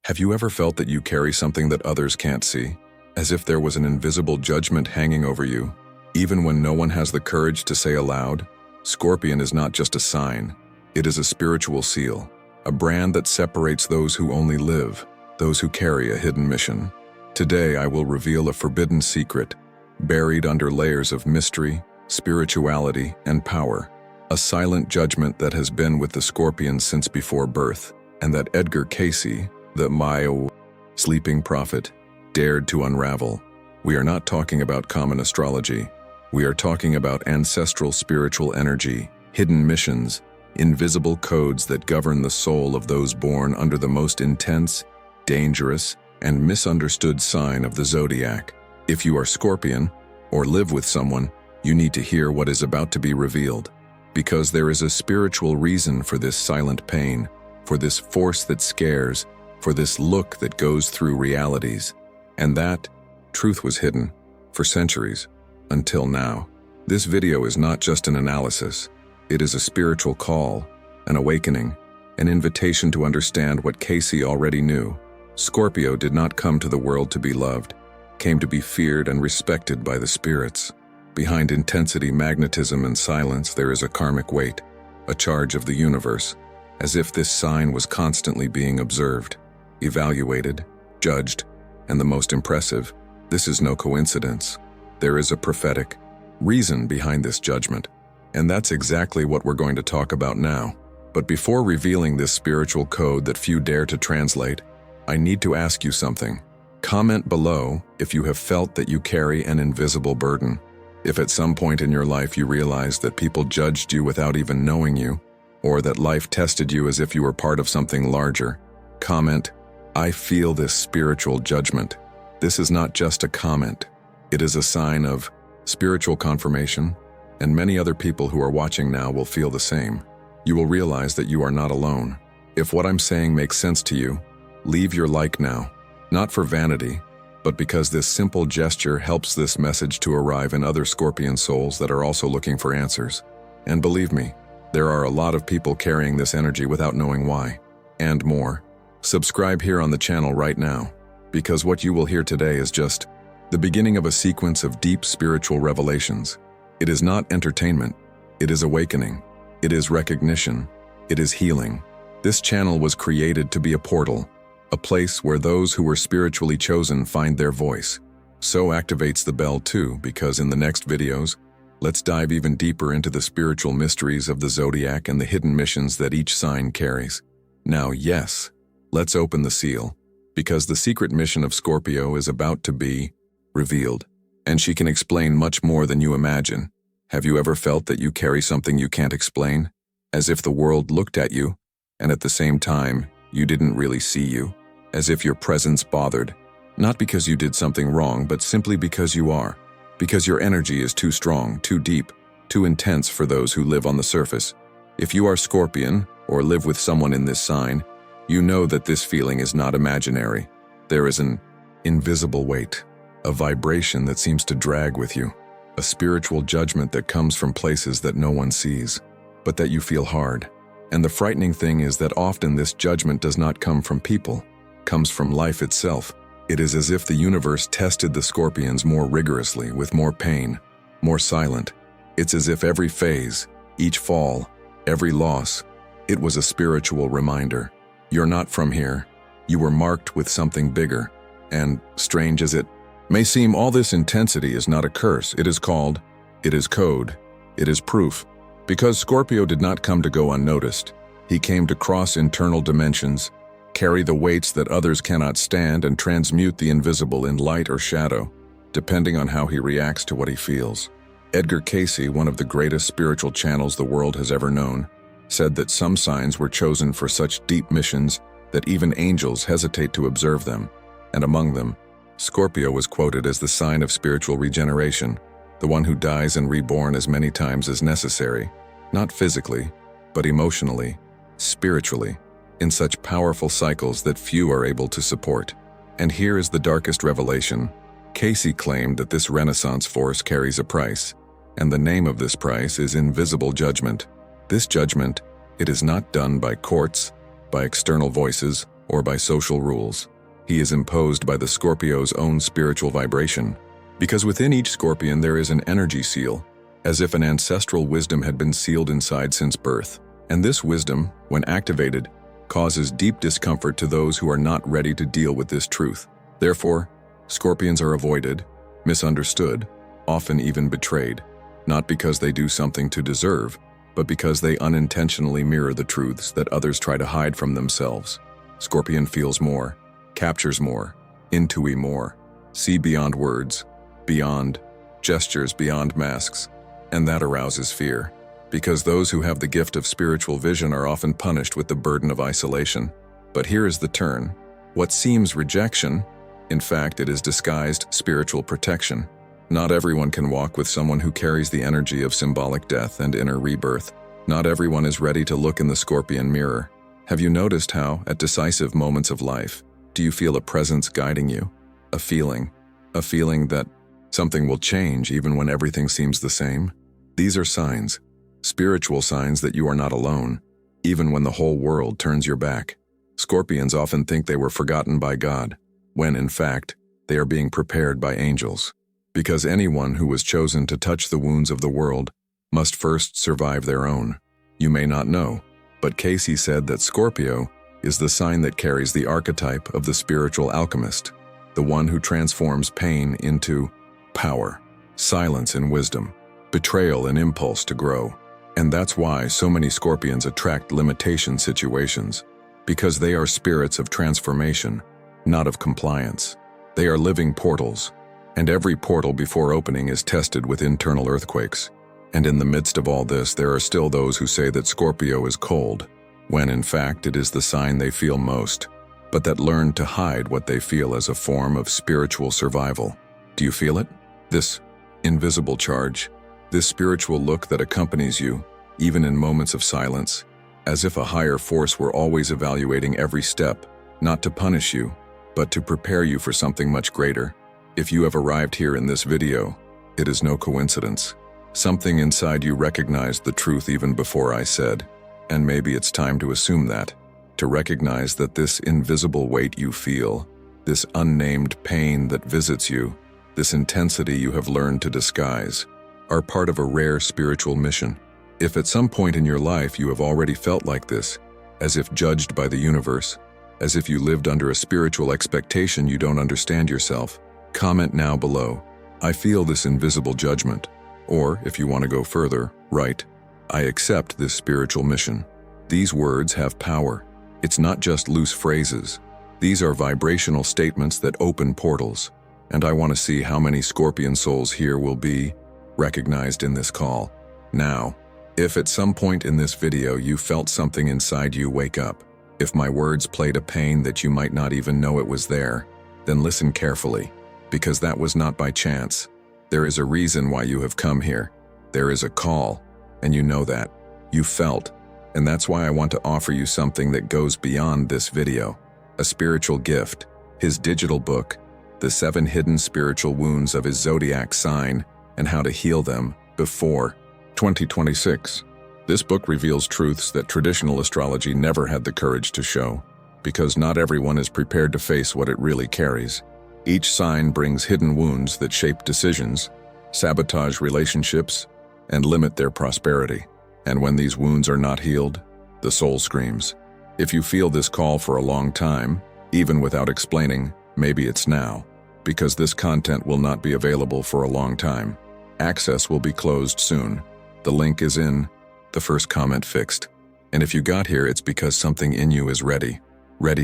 Have you ever felt that you carry something that others can't see? As if there was an invisible judgment hanging over you, even when no one has the courage to say aloud? Scorpion is not just a sign. It is a spiritual seal, a brand that separates those who only live, those who carry a hidden mission. Today I will reveal a forbidden secret, buried under layers of mystery, spirituality, and power. A silent judgment that has been with the Scorpions since before birth, and that Edgar Cayce, the sleeping prophet, dared to unravel. We are not talking about common astrology. We are talking about ancestral spiritual energy, hidden missions, invisible codes that govern the soul of those born under the most intense, dangerous, and misunderstood sign of the zodiac. If you are Scorpion, or live with someone, you need to hear what is about to be revealed. Because there is a spiritual reason for this silent pain, for this force that scares, for this look that goes through realities. And that truth was hidden for centuries, until now. This video is not just an analysis. It is a spiritual call, an awakening, an invitation to understand what Cayce already knew. Scorpio did not come to the world to be loved, came to be feared and respected by the spirits. Behind intensity, magnetism, and silence, there is a karmic weight, a charge of the universe, as if this sign was constantly being observed, evaluated, judged, and the most impressive, this is no coincidence. There is a prophetic reason behind this judgment, and that's exactly what we're going to talk about now. But before revealing this spiritual code that few dare to translate, I need to ask you something. Comment below if you have felt that you carry an invisible burden. If at some point in your life you realized that people judged you without even knowing you, or that life tested you as if you were part of something larger. Comment, "I feel this spiritual judgment." This is not just a comment. It is a sign of spiritual confirmation, and many other people who are watching now will feel the same. You will realize that you are not alone. If what I'm saying makes sense to you, leave your like now. Not for vanity, but because this simple gesture helps this message to arrive in other Scorpion souls that are also looking for answers. And believe me, there are a lot of people carrying this energy without knowing why. And more. Subscribe here on the channel right now, because what you will hear today is just the beginning of a sequence of deep spiritual revelations. It is not entertainment. It is awakening. It is recognition. It is healing. This channel was created to be a portal, a place where those who were spiritually chosen find their voice. So activates the bell too, because in the next videos, let's dive even deeper into the spiritual mysteries of the zodiac and the hidden missions that each sign carries. Now, yes, let's open the seal, because the secret mission of Scorpio is about to be revealed, and she can explain much more than you imagine. Have you ever felt that you carry something you can't explain? As if the world looked at you, and at the same time, you didn't really see you? As if your presence bothered, not because you did something wrong, but simply because you are. Because your energy is too strong, too deep, too intense for those who live on the surface. If you are Scorpion, or live with someone in this sign, you know that this feeling is not imaginary. There is an invisible weight, a vibration that seems to drag with you, a spiritual judgment that comes from places that no one sees, but that you feel hard. And the frightening thing is that often this judgment does not come from people, comes from life itself. It is as if the universe tested the Scorpions more rigorously, with more pain, more silent. It's as if every phase, each fall, every loss, it was a spiritual reminder. You're not from here. You were marked with something bigger. And, strange as it may seem, all this intensity is not a curse. It is called, it is code, it is proof. Because Scorpio did not come to go unnoticed. He came to cross internal dimensions, carry the weights that others cannot stand, and transmute the invisible in light or shadow, depending on how he reacts to what he feels. Edgar Cayce, one of the greatest spiritual channels the world has ever known, said that some signs were chosen for such deep missions that even angels hesitate to observe them. And among them, Scorpio was quoted as the sign of spiritual regeneration, the one who dies and reborn as many times as necessary, not physically, but emotionally, spiritually, in such powerful cycles that few are able to support. And here is the darkest revelation. Cayce claimed that this Renaissance force carries a price, and the name of this price is invisible judgment. This judgment, it is not done by courts, by external voices, or by social rules. He is imposed by the Scorpio's own spiritual vibration, because within each Scorpion there is an energy seal, as if an ancestral wisdom had been sealed inside since birth. And this wisdom, when activated, causes deep discomfort to those who are not ready to deal with this truth. Therefore, Scorpions are avoided, misunderstood, often even betrayed, not because they do something to deserve, but because they unintentionally mirror the truths that others try to hide from themselves. Scorpion feels more, captures more, intuits more, see beyond words, beyond gestures, beyond masks, and that arouses fear, because those who have the gift of spiritual vision are often punished with the burden of isolation. But here is the turn. What seems rejection, in fact, it is disguised spiritual protection. Not everyone can walk with someone who carries the energy of symbolic death and inner rebirth. Not everyone is ready to look in the Scorpion mirror. Have you noticed how, at decisive moments of life, do you feel a presence guiding you? A feeling that something will change even when everything seems the same? These are signs, spiritual signs that you are not alone, even when the whole world turns your back. Scorpions often think they were forgotten by God, when in fact, they are being prepared by angels. Because anyone who was chosen to touch the wounds of the world must first survive their own. You may not know, but Cayce said that Scorpio is the sign that carries the archetype of the spiritual alchemist, the one who transforms pain into power, silence in wisdom, betrayal and impulse to grow. And that's why so many Scorpions attract limitation situations, because they are spirits of transformation, not of compliance. They are living portals, and every portal before opening is tested with internal earthquakes. And in the midst of all this, there are still those who say that Scorpio is cold, when in fact it is the sign they feel most, but that learn to hide what they feel as a form of spiritual survival. Do you feel it? This invisible charge, this spiritual look that accompanies you, even in moments of silence, as if a higher force were always evaluating every step, not to punish you, but to prepare you for something much greater. If you have arrived here in this video, it is no coincidence. Something inside you recognized the truth even before I said, and maybe it's time to assume that, to recognize that this invisible weight you feel, this unnamed pain that visits you, this intensity you have learned to disguise, are part of a rare spiritual mission. If at some point in your life you have already felt like this, as if judged by the universe, as if you lived under a spiritual expectation you don't understand yourself, comment now below, "I feel this invisible judgment." Or, if you want to go further, write, "I accept this spiritual mission." These words have power. It's not just loose phrases. These are vibrational statements that open portals. And I want to see how many Scorpion souls here will be recognized in this call. Now, if at some point in this video you felt something inside you wake up, if my words played a pain that you might not even know it was there, then listen carefully, because that was not by chance. There is a reason why you have come here. There is a call, and you know that. You felt, and that's why I want to offer you something that goes beyond this video. A spiritual gift, his digital book, The 7 Hidden Spiritual Wounds of His Zodiac Sign and How to Heal Them Before 2026. This book reveals truths that traditional astrology never had the courage to show, because not everyone is prepared to face what it really carries. Each sign brings hidden wounds that shape decisions, sabotage relationships, and limit their prosperity. And when these wounds are not healed, the soul screams. If you feel this call for a long time, even without explaining, maybe it's now, because this content will not be available for a long time. Access will be closed soon. The link is in the first comment fixed. And if you got here, it's because something in you is ready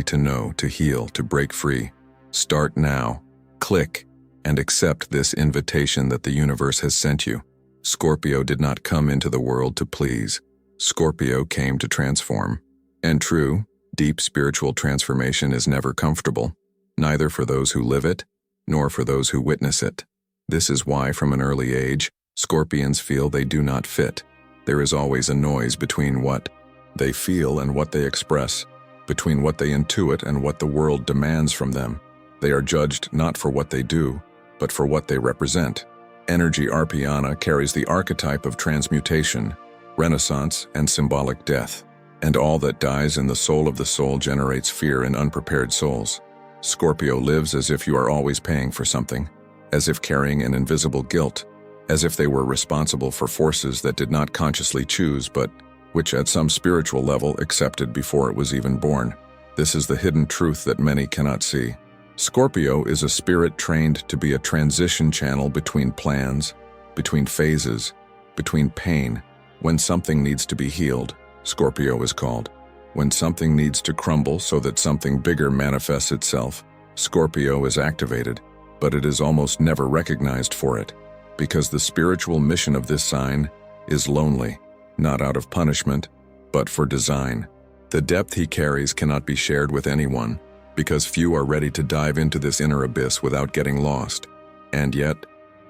to know, to heal, to break free. Start now. Click and accept this invitation that the universe has sent you. Scorpio did not come into the world to please. Scorpio came to transform. And true, deep spiritual transformation is never comfortable, neither for those who live it, nor for those who witness it. This is why, from an early age, Scorpions feel they do not fit. There is always a noise between what they feel and what they express, between what they intuit and what the world demands from them. They are judged not for what they do, but for what they represent. Energy Arpiana carries the archetype of transmutation, renaissance, and symbolic death. And all that dies in the soul of the soul generates fear in unprepared souls. Scorpio lives as if you are always paying for something, as if carrying an invisible guilt, as if they were responsible for forces that did not consciously choose but which at some spiritual level accepted before it was even born. This is the hidden truth that many cannot see. Scorpio is a spirit trained to be a transition channel between plans, between phases, between pain. When something needs to be healed, Scorpio is called. When something needs to crumble so that something bigger manifests itself, Scorpio is activated, but it is almost never recognized for it, because the spiritual mission of this sign is lonely, not out of punishment, but for design. The depth he carries cannot be shared with anyone, because few are ready to dive into this inner abyss without getting lost. And yet,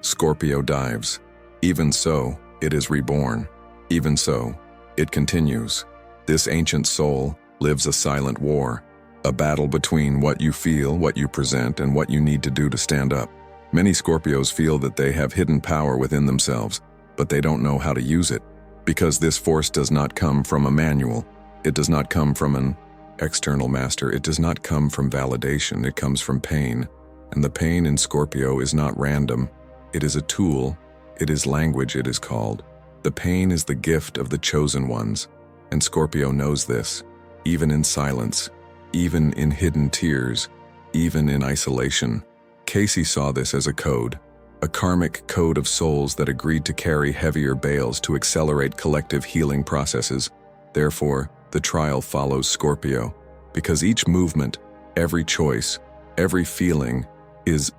Scorpio dives. Even so, it is reborn. Even so, it continues. This ancient soul lives a silent war, a battle between what you feel, what you present, and what you need to do to stand up. Many Scorpios feel that they have hidden power within themselves, but they don't know how to use it, because this force does not come from a manual. It does not come from an external master. It does not come from validation. It comes from pain. And the pain in Scorpio is not random. It is a tool. It is language, it is called. The pain is the gift of the chosen ones. And Scorpio knows this, even in silence, even in hidden tears, even in isolation. Cayce saw this as a code, a karmic code of souls that agreed to carry heavier bales to accelerate collective healing processes. Therefore, the trial follows Scorpio, because each movement, every choice, every feeling is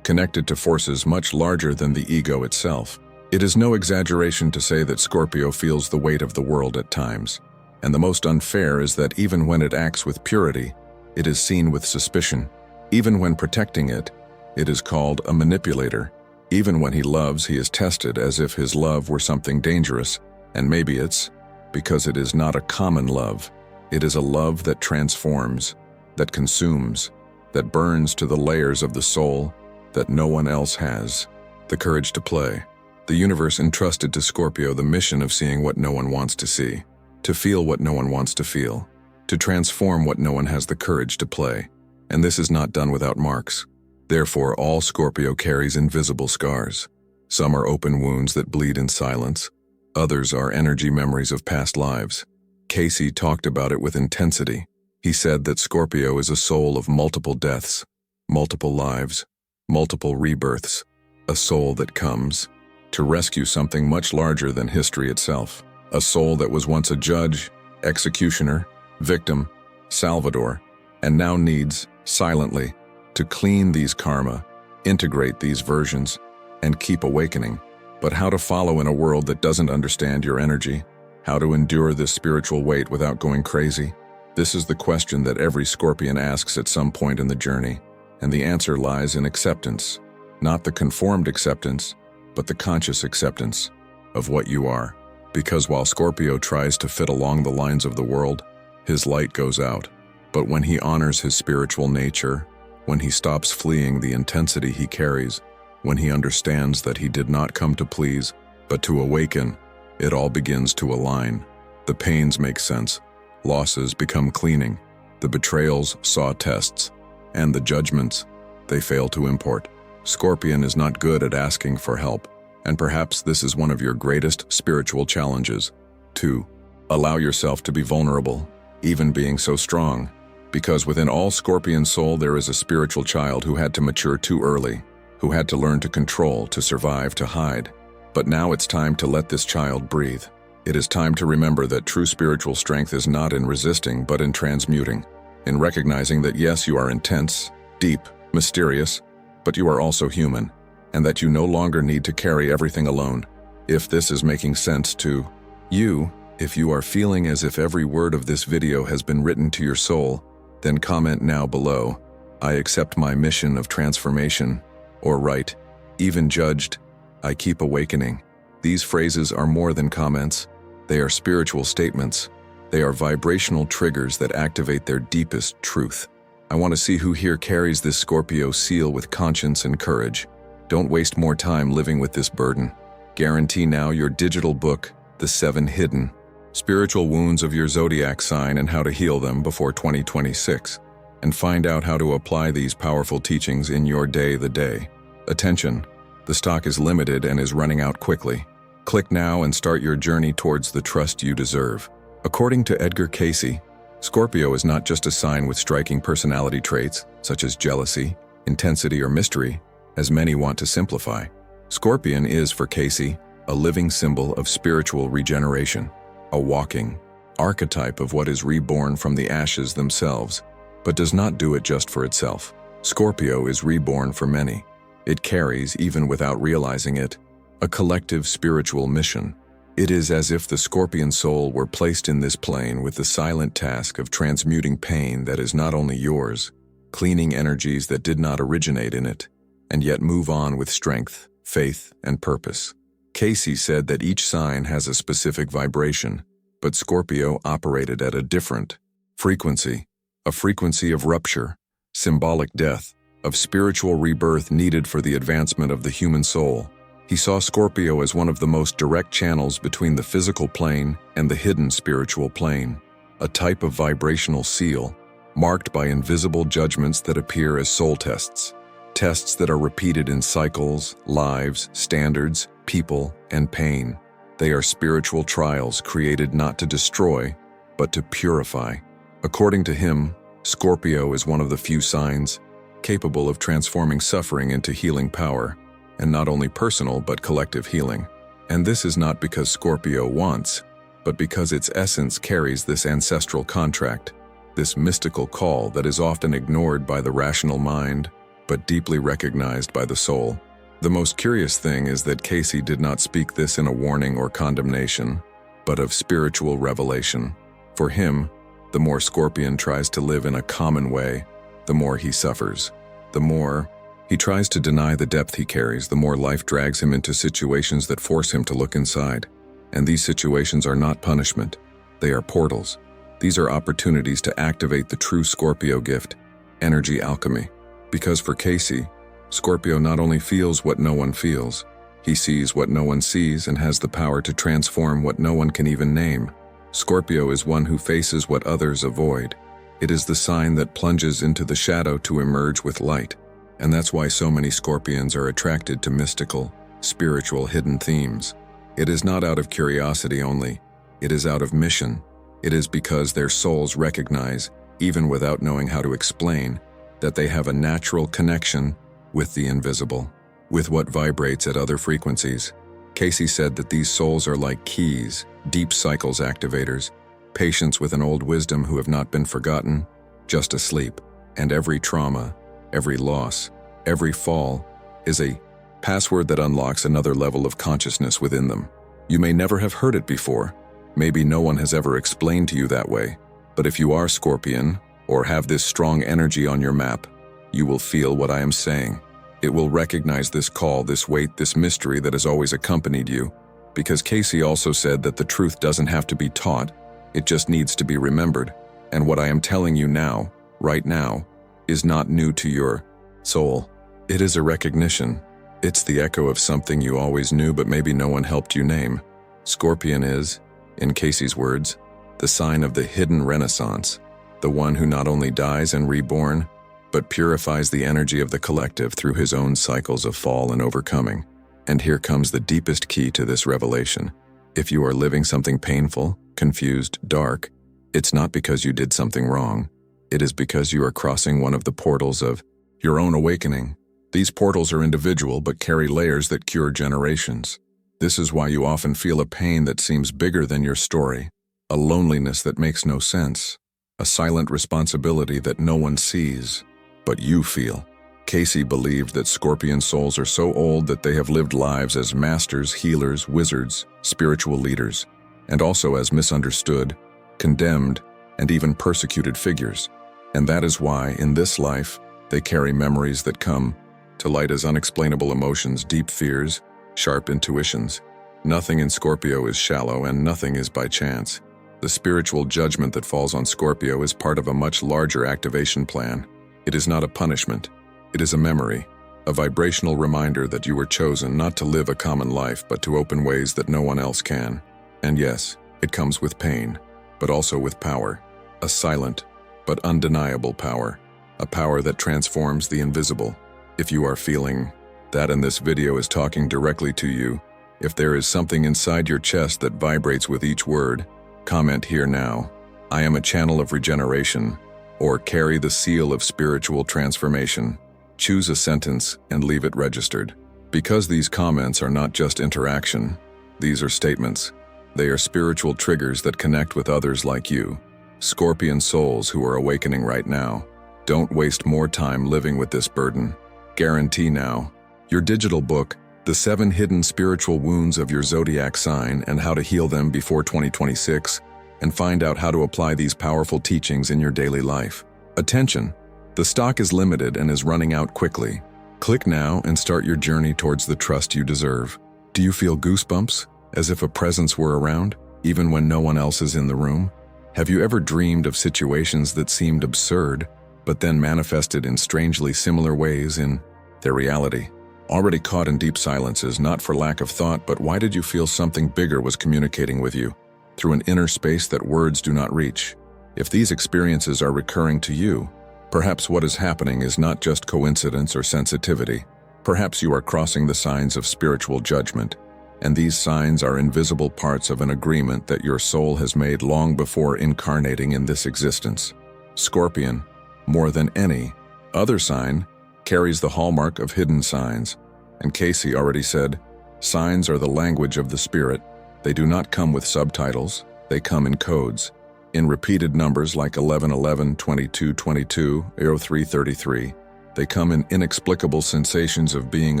connected to forces much larger than the ego itself. It is no exaggeration to say that Scorpio feels the weight of the world at times, and the most unfair is that even when it acts with purity, it is seen with suspicion. Even when protecting it, it is called a manipulator. Even when he loves, he is tested as if his love were something dangerous, and maybe it's because it is not a common love. It is a love that transforms, that consumes, that burns to the layers of the soul that no one else has. The courage to play. The universe entrusted to Scorpio the mission of seeing what no one wants to see, to feel what no one wants to feel, to transform what no one has the courage to play. And this is not done without marks. Therefore, all Scorpio carries invisible scars. Some are open wounds that bleed in silence. Others are energy memories of past lives. Cayce talked about it with intensity. He said that Scorpio is a soul of multiple deaths, multiple lives, multiple rebirths, a soul that comes to rescue something much larger than history itself. A soul that was once a judge, executioner, victim, salvador, and now needs, silently, to clean these karma, integrate these versions, and keep awakening. But how to follow in a world that doesn't understand your energy? How to endure this spiritual weight without going crazy? This is the question that every Scorpion asks at some point in the journey, and the answer lies in acceptance. Not the conformed acceptance, but the conscious acceptance of what you are. Because while Scorpio tries to fit along the lines of the world, his light goes out. But when he honors his spiritual nature, when he stops fleeing the intensity he carries, when he understands that he did not come to please, but to awaken, it all begins to align. The pains make sense. Losses become cleaning. The betrayals saw tests. And the judgments, they fail to import. Scorpion is not good at asking for help, and perhaps this is one of your greatest spiritual challenges. 2. Allow yourself to be vulnerable, even being so strong. Because within all Scorpion soul there is a spiritual child who had to mature too early, who had to learn to control, to survive, to hide. But now it's time to let this child breathe. It is time to remember that true spiritual strength is not in resisting, but in transmuting. In recognizing that yes, you are intense, deep, mysterious, but you are also human, and that you no longer need to carry everything alone. If this is making sense to you, if you are feeling as if every word of this video has been written to your soul, then comment now below, "I accept my mission of transformation," or write, "Even judged, I keep awakening." These phrases are more than comments. They are spiritual statements. They are vibrational triggers that activate their deepest truth. I want to see who here carries this Scorpio seal with conscience and courage. Don't waste more time living with this burden. Guarantee now your digital book, The 7 Hidden, spiritual wounds of your zodiac sign and how to heal them before 2026, and find out how to apply these powerful teachings in your day. Attention, the stock is limited and is running out quickly. Click now and start your journey towards the trust you deserve. According to Edgar Cayce, Scorpio is not just a sign with striking personality traits, such as jealousy, intensity, or mystery, as many want to simplify. Scorpion is, for Cayce, a living symbol of spiritual regeneration, a walking archetype of what is reborn from the ashes themselves, but does not do it just for itself. Scorpio is reborn for many. It carries, even without realizing it, a collective spiritual mission. It is as if the Scorpion soul were placed in this plane with the silent task of transmuting pain that is not only yours, cleaning energies that did not originate in it, and yet move on with strength, faith, and purpose. Cayce said that each sign has a specific vibration, but Scorpio operated at a different frequency, a frequency of rupture, symbolic death, of spiritual rebirth needed for the advancement of the human soul. He saw Scorpio as one of the most direct channels between the physical plane and the hidden spiritual plane, a type of vibrational seal, marked by invisible judgments that appear as soul tests, tests that are repeated in cycles, lives, standards, people, and pain. They are spiritual trials created not to destroy, but to purify. According to him, Scorpio is one of the few signs capable of transforming suffering into healing power, and not only personal but collective healing. And this is not because Scorpio wants, but because its essence carries this ancestral contract, this mystical call that is often ignored by the rational mind, but deeply recognized by the soul. The most curious thing is that Cayce did not speak this in a warning or condemnation, but of spiritual revelation. For him, the more Scorpion tries to live in a common way, the more he suffers. The more he tries to deny the depth he carries, the more life drags him into situations that force him to look inside. And these situations are not punishment. They are portals. These are opportunities to activate the true Scorpio gift, energy alchemy. Because for Cayce, Scorpio not only feels what no one feels, he sees what no one sees and has the power to transform what no one can even name. Scorpio is one who faces what others avoid. It is the sign that plunges into the shadow to emerge with light. And that's why so many Scorpions are attracted to mystical, spiritual hidden themes. It is not out of curiosity only, it is out of mission. It is because their souls recognize, even without knowing how to explain, that they have a natural connection with the invisible, with what vibrates at other frequencies. Cayce said that these souls are like keys, deep cycles activators, patients with an old wisdom who have not been forgotten, just asleep. And every trauma, every loss, every fall is a password that unlocks another level of consciousness within them. You may never have heard it before. Maybe no one has ever explained to you that way. But if you are Scorpion, or have this strong energy on your map, you will feel what I am saying. It will recognize this call, this weight, this mystery that has always accompanied you. Because Cayce also said that the truth doesn't have to be taught, it just needs to be remembered. And what I am telling you now, right now, is not new to your soul. It is a recognition. It's the echo of something you always knew but maybe no one helped you name. Scorpion is, in Cayce's words, the sign of the hidden renaissance, the one who not only dies and reborn, but purifies the energy of the collective through his own cycles of fall and overcoming. And here comes the deepest key to this revelation. If you are living something painful, confused, dark, it's not because you did something wrong. It is because you are crossing one of the portals of your own awakening. These portals are individual but carry layers that cure generations. This is why you often feel a pain that seems bigger than your story, a loneliness that makes no sense, a silent responsibility that no one sees, but you feel. Cayce believed that Scorpion souls are so old that they have lived lives as masters, healers, wizards, spiritual leaders, and also as misunderstood, condemned, and even persecuted figures. And that is why, in this life, they carry memories that come to light as unexplainable emotions, deep fears, sharp intuitions. Nothing in Scorpio is shallow and nothing is by chance. The spiritual judgment that falls on Scorpio is part of a much larger activation plan. It is not a punishment. It is a memory, a vibrational reminder that you were chosen not to live a common life but to open ways that no one else can. And yes, It comes with pain, but also with power. A silent, but undeniable power. A power that transforms the invisible. If you are feeling that and this video is talking directly to you, if there is something inside your chest that vibrates with each word, comment here now. I am a channel of regeneration, or carry the seal of spiritual transformation. Choose a sentence and leave it registered. Because these comments are not just interaction, these are statements. They are spiritual triggers that connect with others like you, Scorpion souls who are awakening right now. Don't waste more time living with this burden. Guarantee now. Your digital book, The 7 Hidden Spiritual Wounds of Your Zodiac Sign and How to Heal Them Before 2026, and find out how to apply these powerful teachings in your daily life. Attention! The stock is limited and is running out quickly. Click now and start your journey towards the trust you deserve. Do you feel goosebumps, as if a presence were around, even when no one else is in the room? Have you ever dreamed of situations that seemed absurd, but then manifested in strangely similar ways in their reality? Already caught in deep silences, not for lack of thought, but why did you feel something bigger was communicating with you, through an inner space that words do not reach? If these experiences are recurring to you, perhaps what is happening is not just coincidence or sensitivity. Perhaps you are crossing the signs of spiritual judgment, and these signs are invisible parts of an agreement that your soul has made long before incarnating in this existence. Scorpion, more than any other sign, carries the hallmark of hidden signs. And Cayce already said, signs are the language of the spirit. They do not come with subtitles, they come in codes. In repeated numbers like 1111, 2222, 0333, they come in inexplicable sensations of being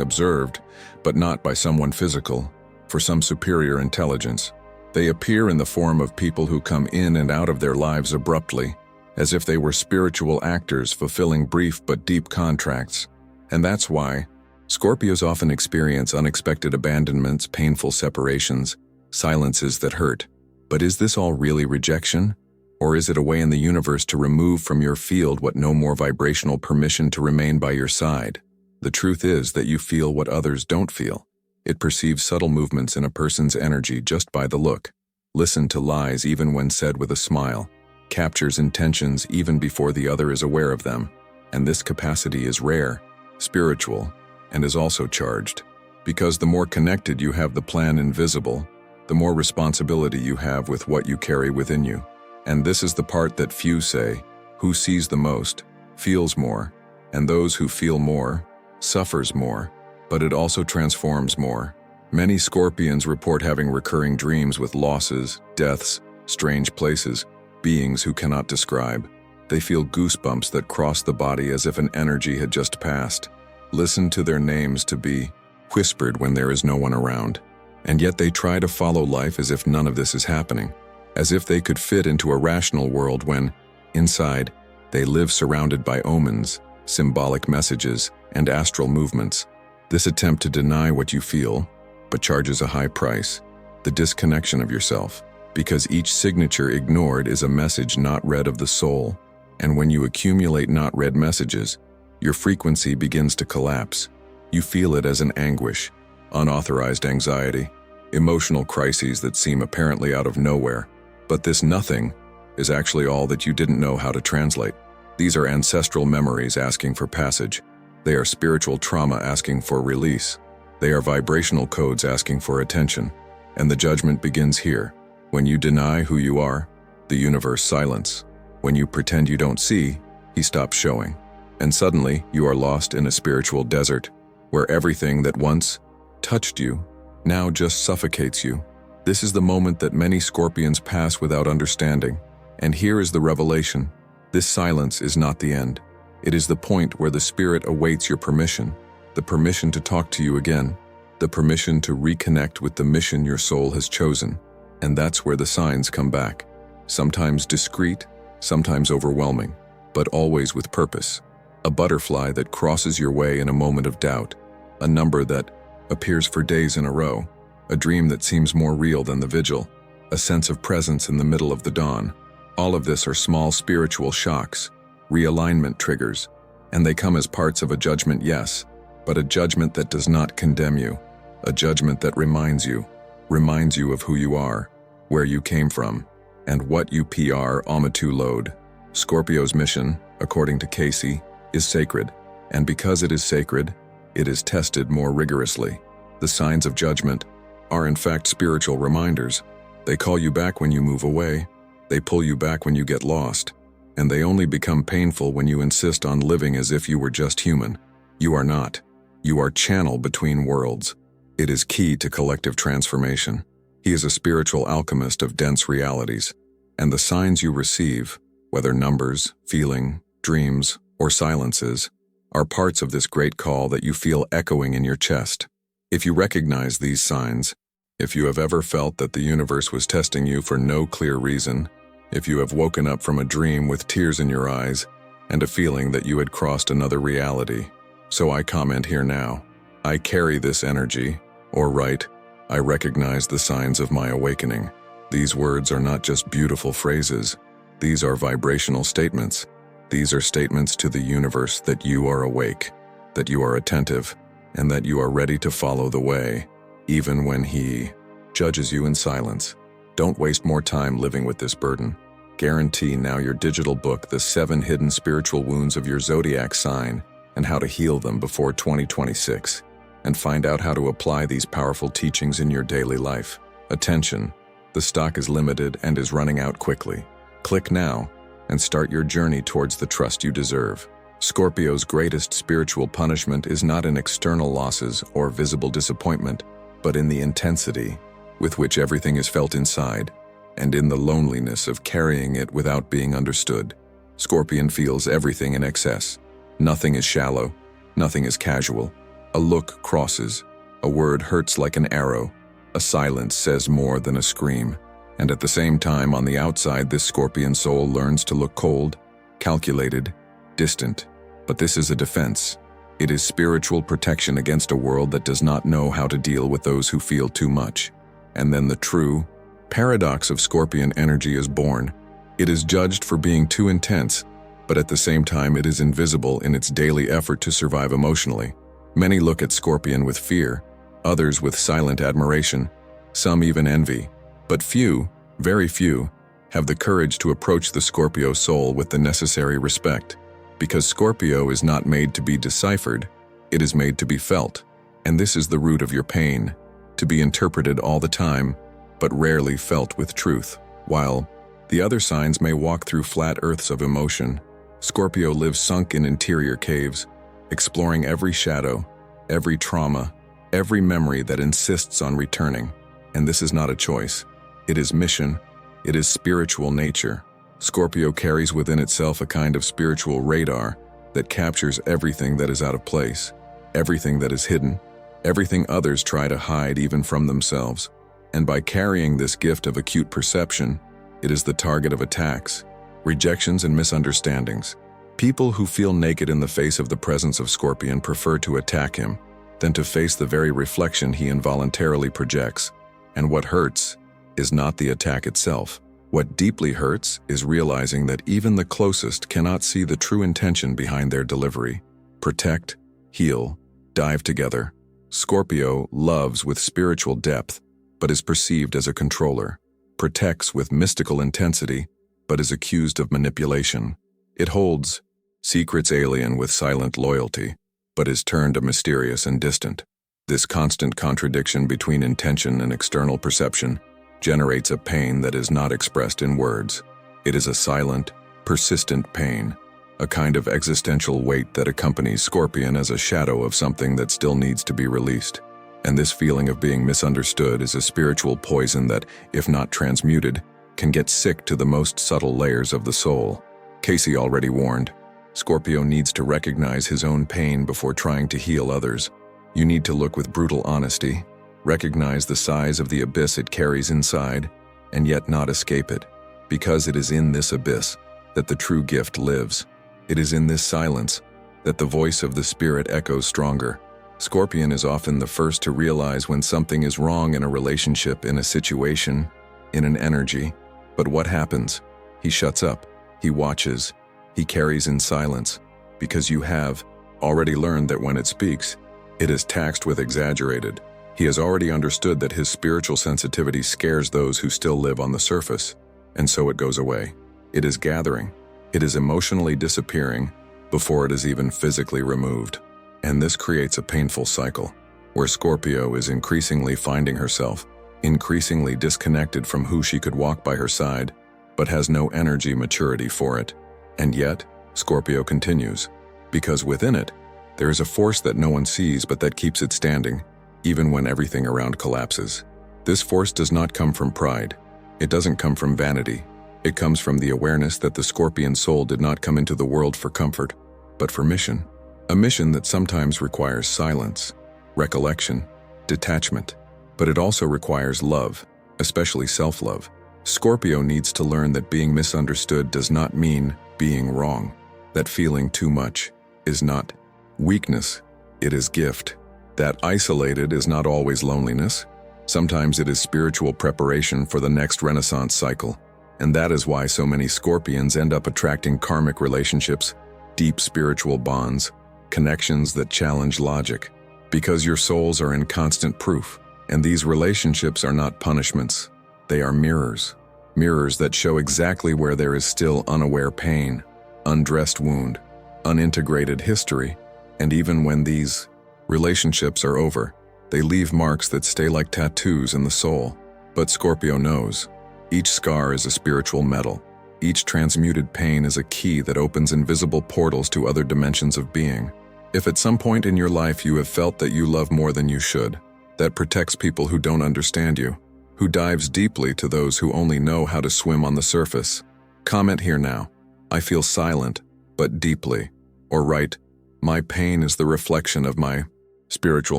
observed, but not by someone physical, for some superior intelligence. They appear in the form of people who come in and out of their lives abruptly, as if they were spiritual actors fulfilling brief but deep contracts. And that's why Scorpios often experience unexpected abandonments, painful separations, silences that hurt. But is this all really rejection? Or is it a way in the universe to remove from your field what no more vibrational permission to remain by your side? The truth is that you feel what others don't feel. It perceives subtle movements in a person's energy just by the look. Listen to lies even when said with a smile. Captures intentions even before the other is aware of them. And this capacity is rare, spiritual, and is also charged. Because the more connected you have the plan invisible, the more responsibility you have with what you carry within you. And this is the part that few say: who sees the most, feels more, and those who feel more, suffers more, but it also transforms more. Many Scorpions report having recurring dreams with losses, deaths, strange places, beings who cannot describe. They feel goosebumps that cross the body as if an energy had just passed. Listen to their names to be whispered when there is no one around. And yet they try to follow life as if none of this is happening, as if they could fit into a rational world when, inside, they live surrounded by omens, symbolic messages, and astral movements. This attempt to deny what you feel, but charges a high price: the disconnection of yourself. Because each signature ignored is a message not read of the soul. And when you accumulate not read messages, your frequency begins to collapse. You feel it as an anguish, unauthorized anxiety, emotional crises that seem apparently out of nowhere. But this nothing is actually all that you didn't know how to translate. These are ancestral memories asking for passage. They are spiritual trauma asking for release. They are vibrational codes asking for attention. And the judgment begins here. When you deny who you are, the universe silence. When you pretend you don't see, he stops showing. And suddenly, you are lost in a spiritual desert, where everything that once touched you now just suffocates you. This is the moment that many Scorpions pass without understanding. And here is the revelation. This silence is not the end. It is the point where the spirit awaits your permission, the permission to talk to you again, the permission to reconnect with the mission your soul has chosen. And that's where the signs come back. Sometimes discreet, sometimes overwhelming, but always with purpose. A butterfly that crosses your way in a moment of doubt, a number that appears for days in a row, a dream that seems more real than the vigil, a sense of presence in the middle of the dawn. All of this are small spiritual shocks, realignment triggers, and they come as parts of a judgment, yes, but a judgment that does not condemn you, a judgment that reminds you of who you are. where you came from, and what you PR Amatu load. Scorpio's mission, according to Cayce, is sacred, and because it is sacred, it is tested more rigorously. The signs of judgment are in fact spiritual reminders. They call you back when you move away, they pull you back when you get lost, and they only become painful when you insist on living as if you were just human. You are not. You are channel between worlds. It is key to collective transformation. He is a spiritual alchemist of dense realities, and the signs you receive, whether numbers, feeling, dreams, or silences, are parts of this great call that you feel echoing in your chest. If you recognize these signs, if you have ever felt that the universe was testing you for no clear reason, if you have woken up from a dream with tears in your eyes and a feeling that you had crossed another reality, so I comment here now. I carry this energy, or write, I recognize the signs of my awakening. These words are not just beautiful phrases. These are vibrational statements. These are statements to the universe that you are awake, that you are attentive, and that you are ready to follow the way, even when he judges you in silence. Don't waste more time living with this burden. Guarantee now your digital book, The 7 Hidden Spiritual Wounds of Your Zodiac Sign, and how to heal them before 2026, and find out how to apply these powerful teachings in your daily life. Attention, the stock is limited and is running out quickly. Click now and start your journey towards the trust you deserve. Scorpio's greatest spiritual punishment is not in external losses or visible disappointment, but in the intensity with which everything is felt inside, and in the loneliness of carrying it without being understood. Scorpion feels everything in excess. Nothing is shallow, nothing is casual. A look crosses, a word hurts like an arrow, a silence says more than a scream. And at the same time, on the outside, this Scorpion soul learns to look cold, calculated, distant. But this is a defense. It is spiritual protection against a world that does not know how to deal with those who feel too much. And then the true paradox of Scorpion energy is born. It is judged for being too intense, but at the same time it is invisible in its daily effort to survive emotionally. Many look at Scorpion with fear, others with silent admiration, some even envy. But few, very few, have the courage to approach the Scorpio soul with the necessary respect. Because Scorpio is not made to be deciphered, it is made to be felt. And this is the root of your pain, to be interpreted all the time, but rarely felt with truth. While the other signs may walk through flat earths of emotion, Scorpio lives sunk in interior caves, exploring every shadow, every trauma, every memory that insists on returning. And this is not a choice. It is mission. It is spiritual nature. Scorpio carries within itself a kind of spiritual radar that captures everything that is out of place, everything that is hidden, everything others try to hide even from themselves. And by carrying this gift of acute perception, it is the target of attacks, rejections, and misunderstandings. People who feel naked in the face of the presence of Scorpion prefer to attack him than to face the very reflection he involuntarily projects. And what hurts is not the attack itself. What deeply hurts is realizing that even the closest cannot see the true intention behind their delivery. Protect, heal, dive together. Scorpio loves with spiritual depth, but is perceived as a controller. Protects with mystical intensity, but is accused of manipulation. It holds secrets alien with silent loyalty, but is turned mysterious and distant. This constant contradiction between intention and external perception generates a pain that is not expressed in words. It is a silent, persistent pain, a kind of existential weight that accompanies Scorpion as a shadow of something that still needs to be released. And this feeling of being misunderstood is a spiritual poison that, if not transmuted, can get sick to the most subtle layers of the soul. Cayce already warned, Scorpio needs to recognize his own pain before trying to heal others. You need to look with brutal honesty, recognize the size of the abyss it carries inside, and yet not escape it. Because it is in this abyss that the true gift lives. It is in this silence that the voice of the spirit echoes stronger. Scorpion is often the first to realize when something is wrong in a relationship, in a situation, in an energy. But what happens? He shuts up, he watches, he carries in silence, because you have already learned that when it speaks, it is taxed with exaggerated, He has already understood that his spiritual sensitivity scares those who still live on the surface, and so it goes away. It is gathering. It is emotionally disappearing before it is even physically removed. And this creates a painful cycle, where Scorpio is increasingly finding herself, increasingly disconnected from who she could walk by her side, but has no energy maturity for it. And yet, Scorpio continues, because within it, there is a force that no one sees but that keeps it standing, even when everything around collapses. This force does not come from pride. It doesn't come from vanity. It comes from the awareness that the Scorpion soul did not come into the world for comfort, but for mission. A mission that sometimes requires silence, recollection, detachment, but it also requires love, especially self-love. Scorpio needs to learn that being misunderstood does not mean being wrong, that feeling too much is not weakness, it is gift. That isolated is not always loneliness. Sometimes it is spiritual preparation for the next Renaissance cycle. And that is why so many Scorpions end up attracting karmic relationships, deep spiritual bonds, connections that challenge logic. Because your souls are in constant proof. And these relationships are not punishments. They are mirrors. Mirrors that show exactly where there is still unaware pain, undressed wound, unintegrated history. And even when these relationships are over, they leave marks that stay like tattoos in the soul. But Scorpio knows, each scar is a spiritual medal. Each transmuted pain is a key that opens invisible portals to other dimensions of being. If at some point in your life you have felt that you love more than you should, that protects people who don't understand you, who dives deeply to those who only know how to swim on the surface, comment here now, I feel silent, but deeply. Or write, my pain is the reflection of my spiritual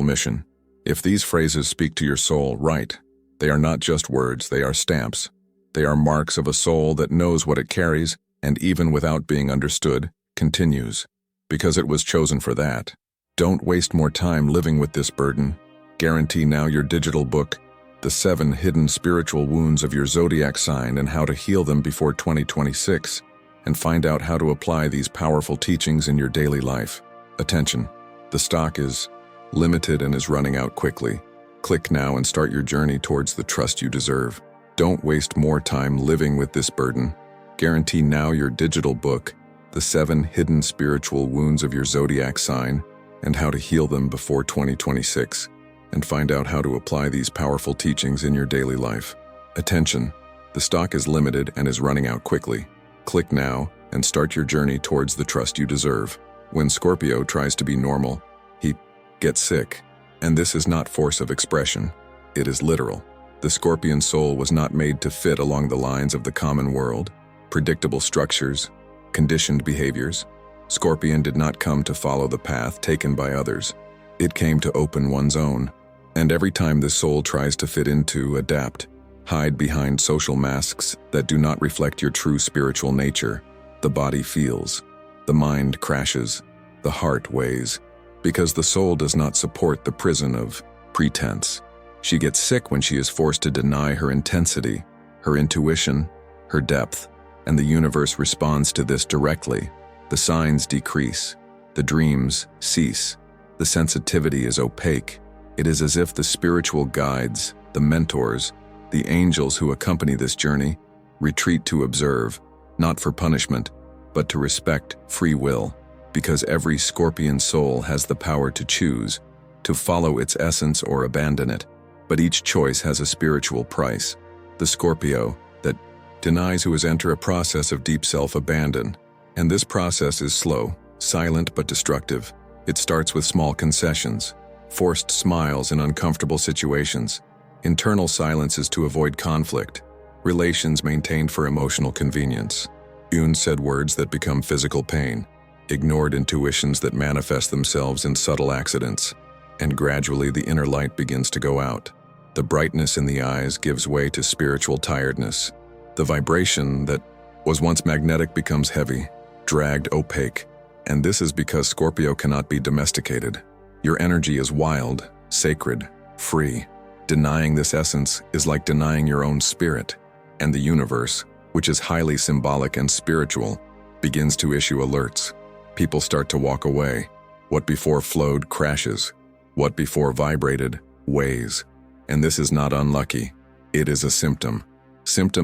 mission. If these phrases speak to your soul, write. They are not just words, they are stamps. They are marks of a soul that knows what it carries, and even without being understood, continues. Because it was chosen for that. Don't waste more time living with this burden. Guarantee now your digital book, The 7 Hidden Spiritual Wounds of Your Zodiac Sign and How to Heal Them Before 2026, and find out how to apply these powerful teachings in your daily life. Attention, the stock is limited and is running out quickly. Click now and start your journey towards the trust you deserve. Don't waste more time living with this burden. Guarantee now your digital book, The 7 Hidden Spiritual Wounds of Your Zodiac Sign and How to Heal Them Before 2026, and find out how to apply these powerful teachings in your daily life. Attention, the stock is limited and is running out quickly. Click now and start your journey towards the trust you deserve. When Scorpio tries to be normal, he gets sick. And this is not force of expression. It is literal. The Scorpion soul was not made to fit along the lines of the common world, predictable structures, conditioned behaviors. Scorpion did not come to follow the path taken by others. It came to open one's own. And every time the soul tries to fit into, adapt, hide behind social masks that do not reflect your true spiritual nature, the body feels, the mind crashes, the heart weighs, because the soul does not support the prison of pretense. She gets sick when she is forced to deny her intensity, her intuition, her depth, and the universe responds to this directly. The signs decrease, the dreams cease, the sensitivity is opaque. It is as if the spiritual guides, the mentors, the angels who accompany this journey, retreat to observe, not for punishment, but to respect free will. Because every Scorpion soul has the power to choose, to follow its essence or abandon it. But each choice has a spiritual price. The Scorpio that denies who has entered a process of deep self-abandon. And this process is slow, silent but destructive. It starts with small concessions, forced smiles in uncomfortable situations, internal silences to avoid conflict, relations maintained for emotional convenience, unsaid words that become physical pain, ignored intuitions that manifest themselves in subtle accidents, and gradually the inner light begins to go out. The brightness in the eyes gives way to spiritual tiredness. The vibration that was once magnetic becomes heavy, dragged, opaque, and this is because Scorpio cannot be domesticated. Your energy is wild, sacred, free. Denying this essence is like denying your own spirit, and the universe, which is highly symbolic and spiritual, begins to issue alerts. People start to walk away. What before flowed crashes. What before vibrated ways. And this is not unlucky. It is a symptom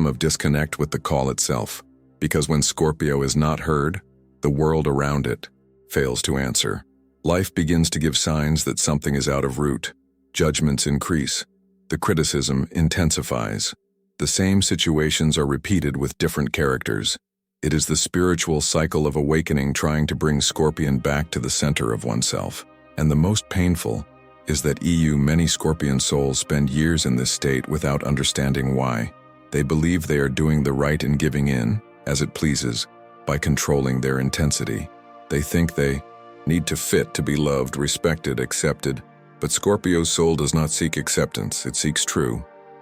of disconnect with the call itself. Because when Scorpio is not heard, the world around it fails to answer. Life begins to give signs that something is out of route. Judgments increase. The criticism intensifies. The same situations are repeated with different characters. It is the spiritual cycle of awakening trying to bring Scorpion back to the center of oneself. And the most painful is that many Scorpion souls spend years in this state without understanding why. They believe they are doing the right in giving in, as it pleases, by controlling their intensity. They think they need to fit to be loved, respected, accepted. But Scorpio's soul does not seek acceptance, it seeks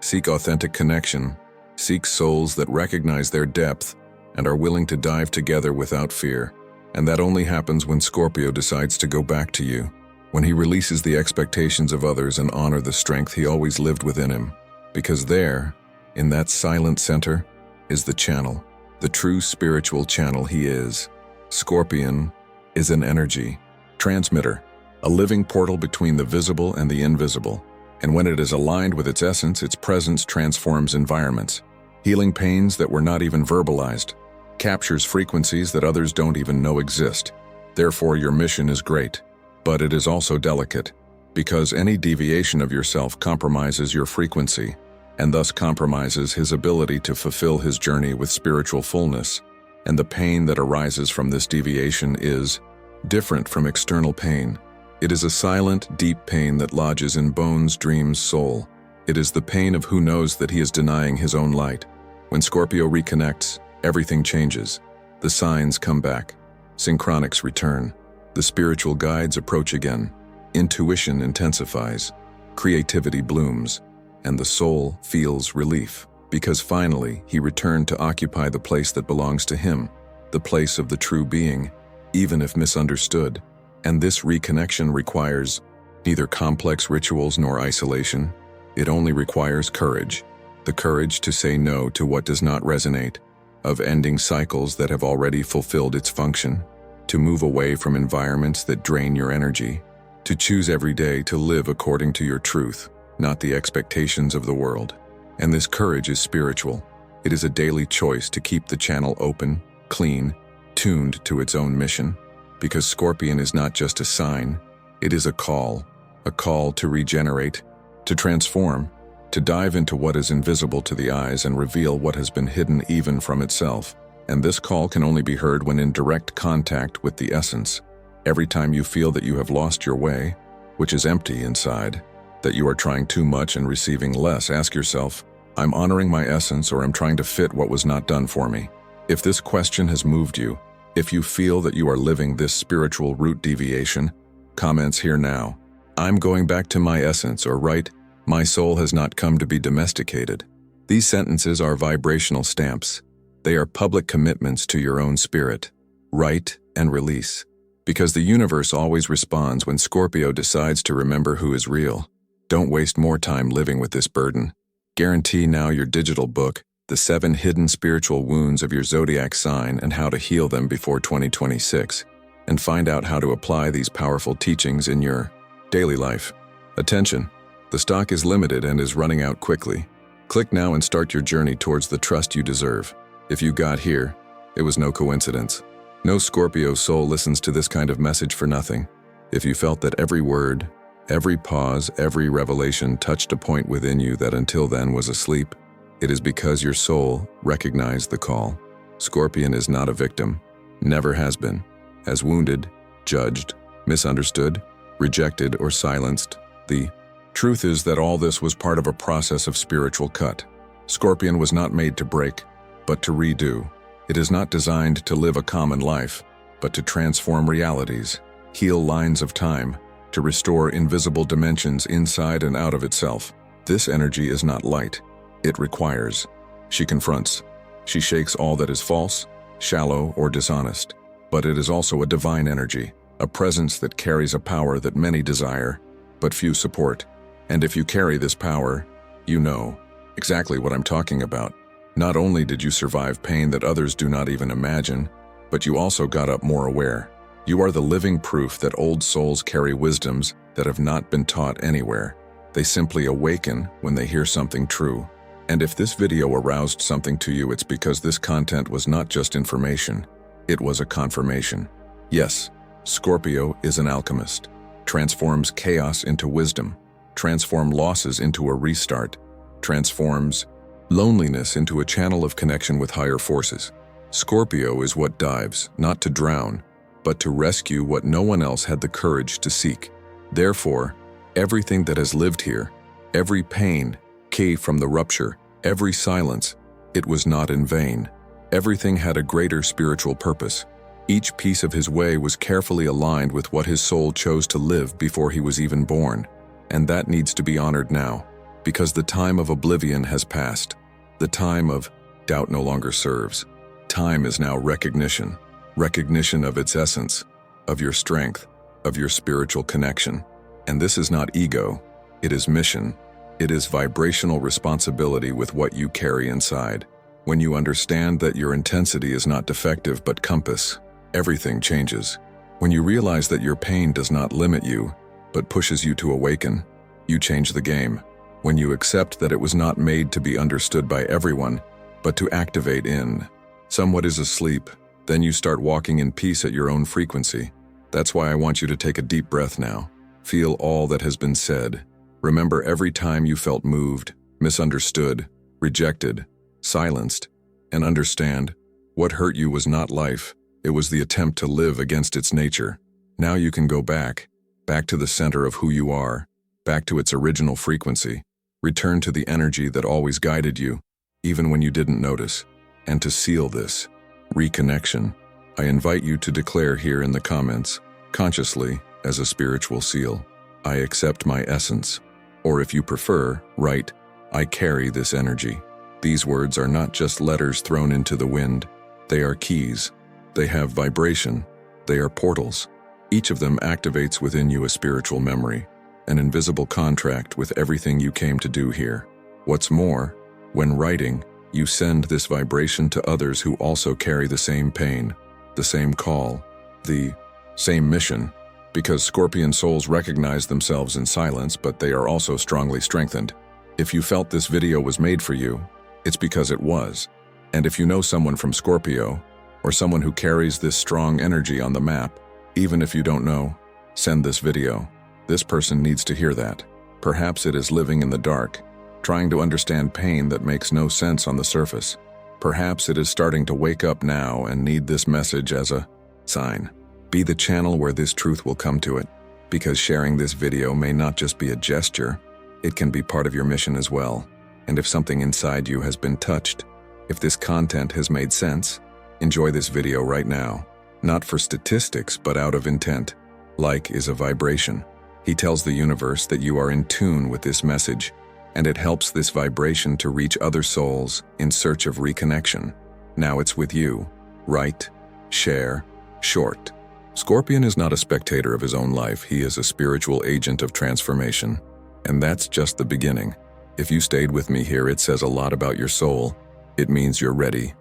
seek authentic connection, seeks souls that recognize their depth and are willing to dive together without fear. And that only happens when Scorpio decides to go back to you, when he releases the expectations of others and honor the strength he always lived within him. Because there, in that silent center, is the channel, the true spiritual channel he is. Scorpion is an energy transmitter, a living portal between the visible and the invisible. And when it is aligned with its essence, its presence transforms environments, healing pains that were not even verbalized, captures frequencies that others don't even know exist. Therefore, your mission is great, but it is also delicate, because any deviation of yourself compromises your frequency, and thus compromises his ability to fulfill his journey with spiritual fullness. And the pain that arises from this deviation is different from external pain. It is a silent, deep pain that lodges in bones, dreams, soul. It is the pain of who knows that he is denying his own light. When Scorpio reconnects, everything changes. The signs come back. Synchronics return. The spiritual guides approach again. Intuition intensifies. Creativity blooms. And the soul feels relief. Because finally, he returned to occupy the place that belongs to him, the place of the true being, even if misunderstood. And this reconnection requires neither complex rituals nor isolation. It only requires courage. The courage to say no to what does not resonate, of ending cycles that have already fulfilled its function, to move away from environments that drain your energy, to choose every day to live according to your truth, not the expectations of the world. And this courage is spiritual. It is a daily choice to keep the channel open, clean, tuned to its own mission. Because Scorpion is not just a sign, it is a call to regenerate, to transform, to dive into what is invisible to the eyes and reveal what has been hidden even from itself. And this call can only be heard when in direct contact with the essence. Every time you feel that you have lost your way, which is empty inside, that you are trying too much and receiving less, ask yourself, I'm honoring my essence or I'm trying to fit what was not done for me? If this question has moved you, if you feel that you are living this spiritual root deviation, comments here now. I'm going back to my essence, or write, my soul has not come to be domesticated. These sentences are vibrational stamps. They are public commitments to your own spirit. Write and release. Because the universe always responds when Scorpio decides to remember who is real. Don't waste more time living with this burden. Guarantee now your digital book, The 7 Hidden Spiritual Wounds of Your Zodiac Sign and How to Heal Them Before 2026, and find out how to apply these powerful teachings in your daily life. Attention, the stock is limited and is running out quickly. Click now and start your journey towards the trust you deserve. If you got here, it was no coincidence. No Scorpio soul listens to this kind of message for nothing. If you felt that every word, every pause, every revelation touched a point within you that until then was asleep, it is because your soul recognized the call. Scorpion is not a victim, never has been. As wounded, judged, misunderstood, rejected, or silenced, the truth is that all this was part of a process of spiritual cut. Scorpion was not made to break, but to redo. It is not designed to live a common life, but to transform realities, heal lines of time, to restore invisible dimensions inside and out of itself. This energy is not light. It requires. She confronts. She shakes all that is false, shallow, or dishonest. But it is also a divine energy, a presence that carries a power that many desire, but few support. And if you carry this power, you know exactly what I'm talking about. Not only did you survive pain that others do not even imagine, but you also got up more aware. You are the living proof that old souls carry wisdoms that have not been taught anywhere. They simply awaken when they hear something true. And if this video aroused something to you, it's because this content was not just information, it was a confirmation. Yes, Scorpio is an alchemist, transforms chaos into wisdom, transforms losses into a restart, transforms loneliness into a channel of connection with higher forces. Scorpio is what dives, not to drown, but to rescue what no one else had the courage to seek. Therefore, everything that has lived here, every pain, came from the rupture, every silence, it was not in vain. Everything had a greater spiritual purpose. Each piece of his way was carefully aligned with what his soul chose to live before he was even born. And that needs to be honored now, because the time of oblivion has passed. The time of doubt no longer serves. Time is now recognition. Recognition of its essence, of your strength, of your spiritual connection. And this is not ego, it is mission. It is vibrational responsibility with what you carry inside. When you understand that your intensity is not defective but compass, everything changes. When you realize that your pain does not limit you, but pushes you to awaken, you change the game. When you accept that it was not made to be understood by everyone, but to activate in. Someone is asleep, then you start walking in peace at your own frequency. That's why I want you to take a deep breath now. Feel all that has been said. Remember every time you felt moved, misunderstood, rejected, silenced, and understand, what hurt you was not life, it was the attempt to live against its nature. Now you can go back to the center of who you are, back to its original frequency, return to the energy that always guided you, even when you didn't notice. And to seal this reconnection, I invite you to declare here in the comments, consciously, as a spiritual seal, I accept my essence. Or if you prefer, write, I carry this energy. These words are not just letters thrown into the wind. They are keys. They have vibration. They are portals. Each of them activates within you a spiritual memory, an invisible contract with everything you came to do here. What's more, when writing, you send this vibration to others who also carry the same pain, the same call, the same mission. Because Scorpion souls recognize themselves in silence, but they are also strongly strengthened. If you felt this video was made for you, it's because it was. And if you know someone from Scorpio, or someone who carries this strong energy on the map, even if you don't know, send this video. This person needs to hear that. Perhaps it is living in the dark, trying to understand pain that makes no sense on the surface. Perhaps it is starting to wake up now and need this message as a sign. Be the channel where this truth will come to it, because sharing this video may not just be a gesture, it can be part of your mission as well. And if something inside you has been touched, if this content has made sense, enjoy this video right now. Not for statistics, but out of intent. Like is a vibration. He tells the universe that you are in tune with this message, and it helps this vibration to reach other souls in search of reconnection. Now it's with you. Write, share, short. Scorpion is not a spectator of his own life, he is a spiritual agent of transformation. And that's just the beginning. If you stayed with me here, it says a lot about your soul. It means you're ready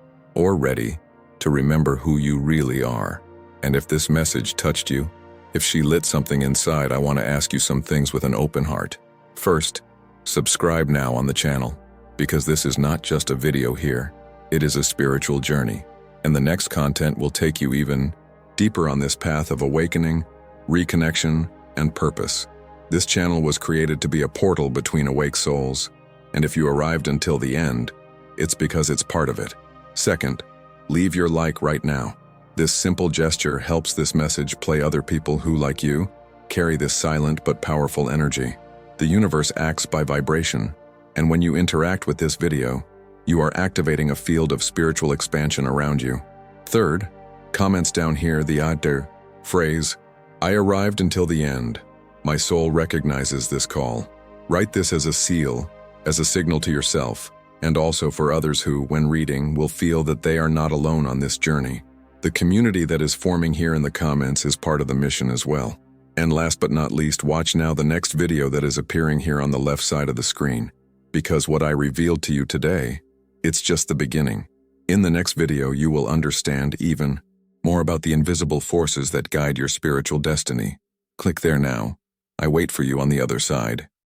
to remember who you really are. And if this message touched you, if she lit something inside, I want to ask you some things with an open heart. First, subscribe now on the channel, because this is not just a video here, it is a spiritual journey. And the next content will take you even deeper on this path of awakening, reconnection, and purpose. This channel was created to be a portal between awake souls, and if you arrived until the end, it's because it's part of it. Second, leave your like right now. This simple gesture helps this message play other people who, like you, carry this silent but powerful energy. The universe acts by vibration, and when you interact with this video, you are activating a field of spiritual expansion around you. Third, comments down here the Adder phrase, I arrived until the end. My soul recognizes this call. Write this as a seal, as a signal to yourself, and also for others who, when reading, will feel that they are not alone on this journey. The community that is forming here in the comments is part of the mission as well. And last but not least, watch now the next video that is appearing here on the left side of the screen. Because what I revealed to you today, it's just the beginning. In the next video, you will understand even more about the invisible forces that guide your spiritual destiny. Click there now. I wait for you on the other side.